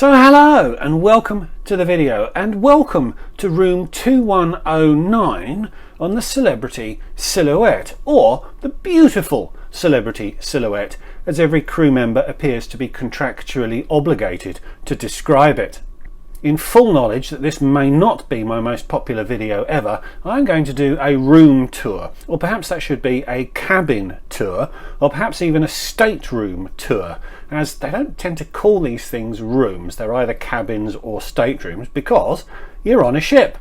So hello and welcome to the video, and welcome to room 2109 on the Celebrity Silhouette, or the beautiful Celebrity Silhouette, as every crew member appears to be contractually obligated to describe it. In full knowledge that this may not be my most popular video ever, I'm going to do a room tour, or perhaps that should be a cabin tour, or perhaps even a stateroom tour, as they don't tend to call these things rooms. They're either cabins or staterooms because you're on a ship.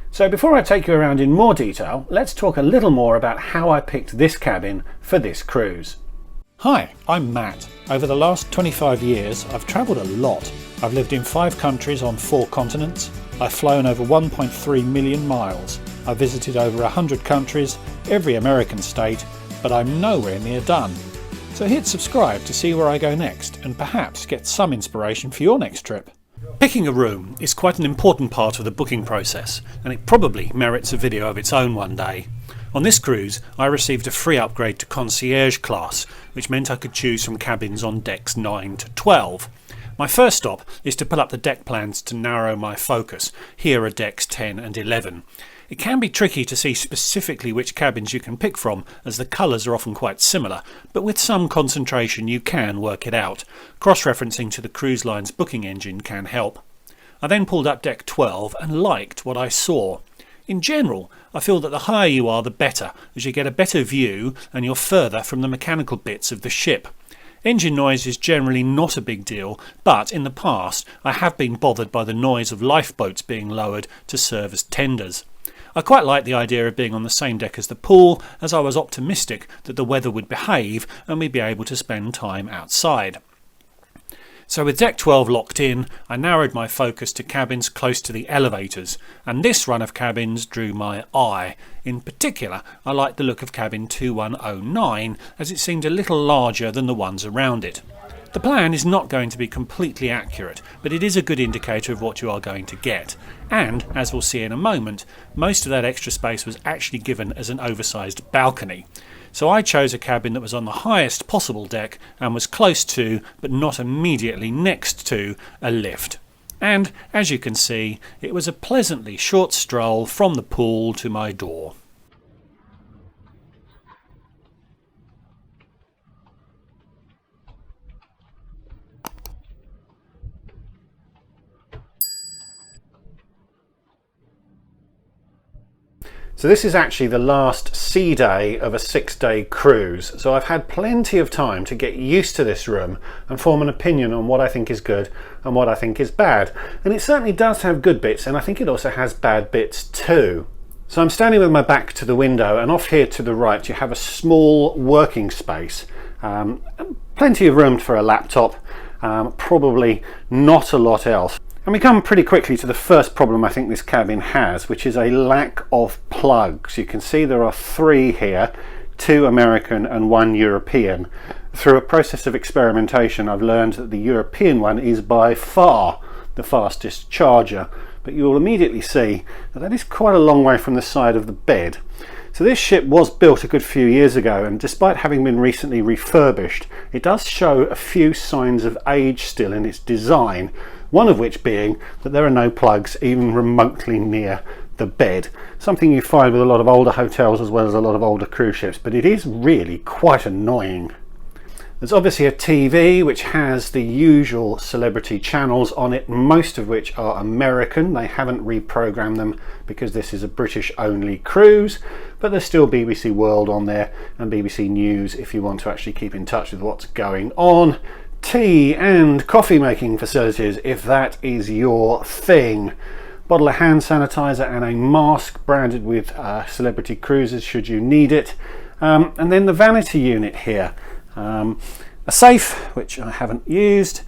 So before I take you around in more detail, let's talk a little more about how I picked this cabin for this cruise. Hi, I'm Matt. Over the last 25 years, I've travelled a lot. I've lived in 5 countries on 4 continents. I've flown over 1.3 million miles. I've visited over 100 countries, every American state, but I'm nowhere near done. So hit subscribe to see where I go next and perhaps get some inspiration for your next trip. Picking a room is quite an important part of the booking process, and it probably merits a video of its own one day. On this cruise, I received a free upgrade to Concierge Class, which meant I could choose from cabins on decks 9 to 12. My first stop is to pull up the deck plans to narrow my focus. Here are decks 10 and 11. It can be tricky to see specifically which cabins you can pick from, as the colours are often quite similar, but with some concentration you can work it out. Cross-referencing to the cruise line's booking engine can help. I then pulled up deck 12 and liked what I saw. In general, I feel that the higher you are, the better, as you get a better view and you're further from the mechanical bits of the ship. Engine noise is generally not a big deal, but in the past I have been bothered by the noise of lifeboats being lowered to serve as tenders. I quite like the idea of being on the same deck as the pool, as I was optimistic that the weather would behave and we'd be able to spend time outside. So with deck 12 locked in, I narrowed my focus to cabins close to the elevators, and this run of cabins drew my eye. In particular, I liked the look of cabin 2109, as it seemed a little larger than the ones around it. The plan is not going to be completely accurate, but it is a good indicator of what you are going to get. And, as we'll see in a moment, most of that extra space was actually given as an oversized balcony. So I chose a cabin that was on the highest possible deck and was close to, but not immediately next to, a lift. And, as you can see, it was a pleasantly short stroll from the pool to my door. So this is actually the last sea day of a 6-day cruise, so I've had plenty of time to get used to this room and form an opinion on what I think is good and what I think is bad. And it certainly does have good bits, and I think it also has bad bits too. So I'm standing with my back to the window, and off here to the right you have a small working space. Plenty of room for a laptop, probably not a lot else. And we come pretty quickly to the first problem I think this cabin has, which is a lack of plugs. You can see there are 3 here, 2 American and 1 European. Through a process of experimentation, I've learned that the European one is by far the fastest charger, but you will immediately see that that is quite a long way from the side of the bed. So this ship was built a good few years ago, and despite having been recently refurbished, it does show a few signs of age still in its design. One of which being that there are no plugs even remotely near the bed. Something you find with a lot of older hotels as well as a lot of older cruise ships, but it is really quite annoying. There's obviously a TV which has the usual celebrity channels on it, most of which are American. They haven't reprogrammed them because this is a British only cruise, but there's still BBC World on there and BBC News if you want to actually keep in touch with what's going on. Tea and coffee making facilities if that is your thing. Bottle of hand sanitizer and a mask branded with Celebrity Cruises should you need it. And then the vanity unit here. A safe, which I haven't used,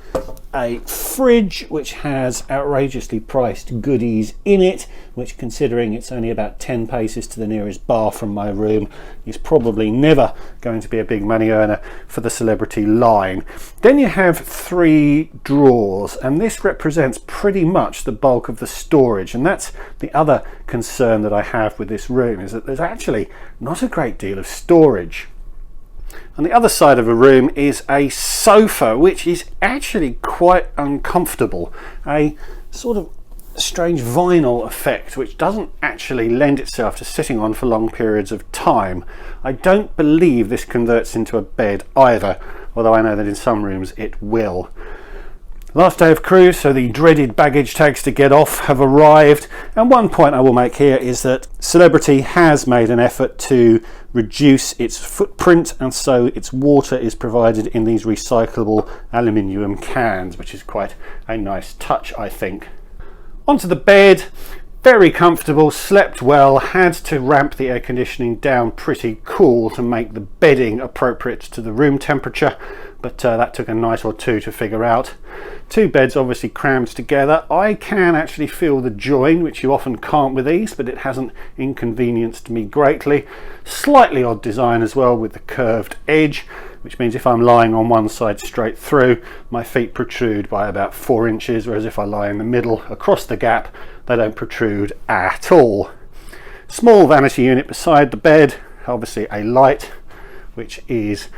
a fridge which has outrageously priced goodies in it, which, considering it's only about 10 paces to the nearest bar from my room, is probably never going to be a big money earner for the Celebrity line. Then you have 3 drawers, and this represents pretty much the bulk of the storage, and that's the other concern that I have with this room, is that there's actually not a great deal of storage. On the other side of the room is a sofa, which is actually quite uncomfortable. A sort of strange vinyl effect which doesn't actually lend itself to sitting on for long periods of time. I don't believe this converts into a bed either, although I know that in some rooms it will. Last day of cruise, so the dreaded baggage tags to get off have arrived, and one point I will make here is that Celebrity has made an effort to reduce its footprint, and so its water is provided in these recyclable aluminium cans, which is quite a nice touch, I think. Onto the bed, very comfortable, slept well, had to ramp the air conditioning down pretty cool to make the bedding appropriate to the room temperature, but that took a night or two to figure out. Two beds obviously crammed together. I can actually feel the join, which you often can't with these, but it hasn't inconvenienced me greatly. Slightly odd design as well with the curved edge, which means if I'm lying on one side straight through, my feet protrude by about 4 inches, whereas if I lie in the middle across the gap, they don't protrude at all. Small vanity unit beside the bed, obviously a light, which is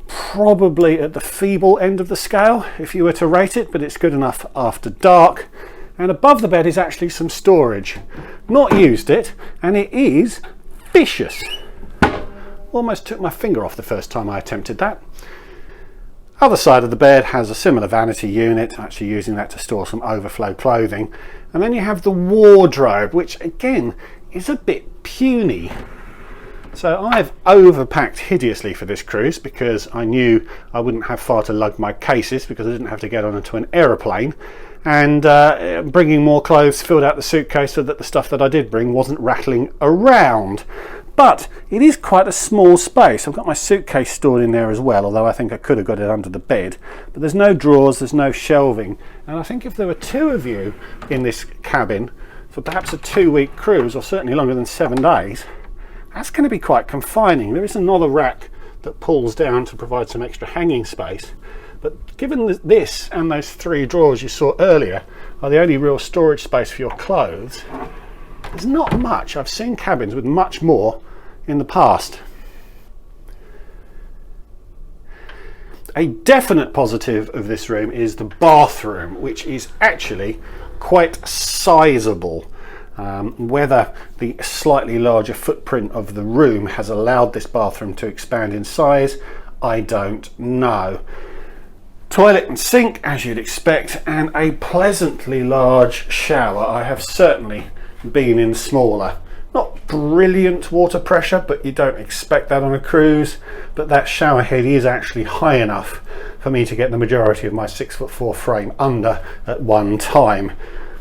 probably at the feeble end of the scale if you were to rate it, but it's good enough after dark. And above the bed is actually some storage. Not used it, and it is vicious. Almost took my finger off the first time I attempted that. Other side of the bed has a similar vanity unit, actually using that to store some overflow clothing. And then you have the wardrobe, which again is a bit puny. So I've overpacked hideously for this cruise because I knew I wouldn't have far to lug my cases because I didn't have to get onto an aeroplane, and bringing more clothes filled out the suitcase so that the stuff that I did bring wasn't rattling around. But it is quite a small space. I've got my suitcase stored in there as well, although I think I could have got it under the bed. But there's no drawers, there's no shelving. And I think if there were two of you in this cabin for perhaps a 2-week cruise, or certainly longer than 7 days, that's going to be quite confining. There is another rack that pulls down to provide some extra hanging space. But given this and those 3 drawers you saw earlier are the only real storage space for your clothes, there's not much. I've seen cabins with much more in the past. A definite positive of this room is the bathroom, which is actually quite sizable. Whether the slightly larger footprint of the room has allowed this bathroom to expand in size, I don't know. Toilet and sink, as you'd expect, and a pleasantly large shower. I have certainly been in smaller. Not brilliant water pressure, but you don't expect that on a cruise. But that shower head is actually high enough for me to get the majority of my 6'4" frame under at one time.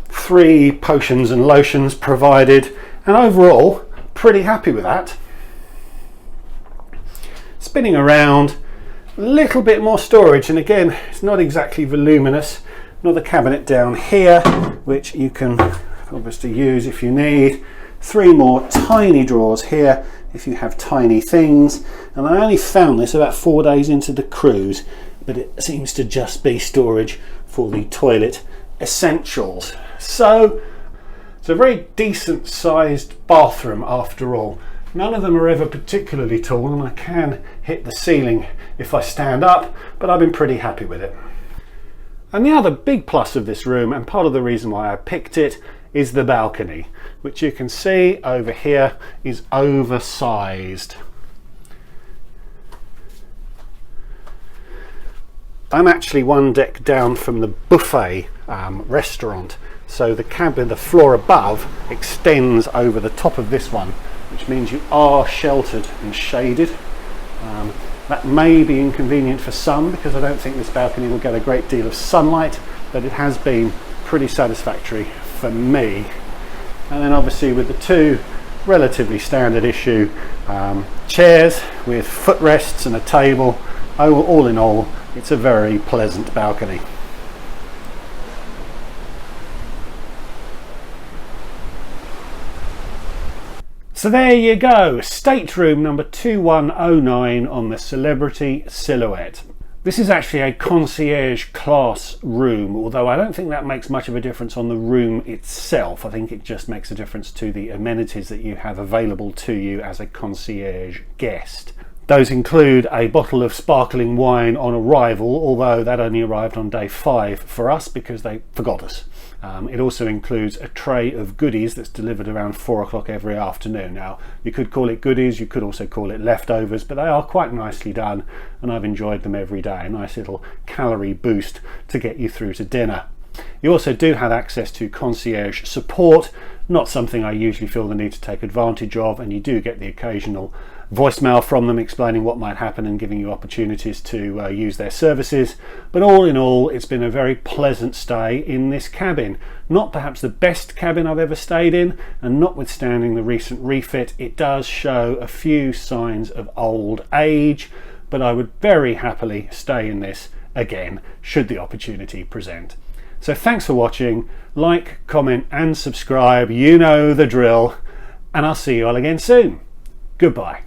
3 potions and lotions provided, and overall pretty happy with that. Spinning around, a little bit more storage, and again it's not exactly voluminous. Another cabinet down here which you can obviously use if you need. 3 more tiny drawers here if you have tiny things, and I only found this about 4 days into the cruise, but it seems to just be storage for the toilet essentials. So it's a very decent sized bathroom after all. None of them are ever particularly tall, and I can hit the ceiling if I stand up, but I've been pretty happy with it. And the other big plus of this room, and part of the reason why I picked it, is the balcony, which you can see over here is oversized. I'm actually one deck down from the buffet restaurant, so the cabin, the floor above, extends over the top of this one, which means you are sheltered and shaded. That may be inconvenient for some because I don't think this balcony will get a great deal of sunlight, but it has been pretty satisfactory for me. And then obviously with the 2 relatively standard issue chairs with footrests and a table, all in all it's a very pleasant balcony. So there you go, stateroom number 2109 on the Celebrity Silhouette. This is actually a concierge class room, although I don't think that makes much of a difference on the room itself. I think it just makes a difference to the amenities that you have available to you as a concierge guest. Those include a bottle of sparkling wine on arrival, although that only arrived on day 5 for us because they forgot us. It also includes a tray of goodies that's delivered around 4 o'clock every afternoon. Now, you could call it goodies, you could also call it leftovers, but they are quite nicely done and I've enjoyed them every day. A nice little calorie boost to get you through to dinner. You also do have access to concierge support, not something I usually feel the need to take advantage of, and you do get the occasional voicemail from them explaining what might happen and giving you opportunities to use their services. But all in all, it's been a very pleasant stay in this cabin. Not perhaps the best cabin I've ever stayed in, and notwithstanding the recent refit, it does show a few signs of old age, but I would very happily stay in this again should the opportunity present. So thanks for watching. Like, comment and subscribe, you know the drill, and I'll see you all again soon. Goodbye.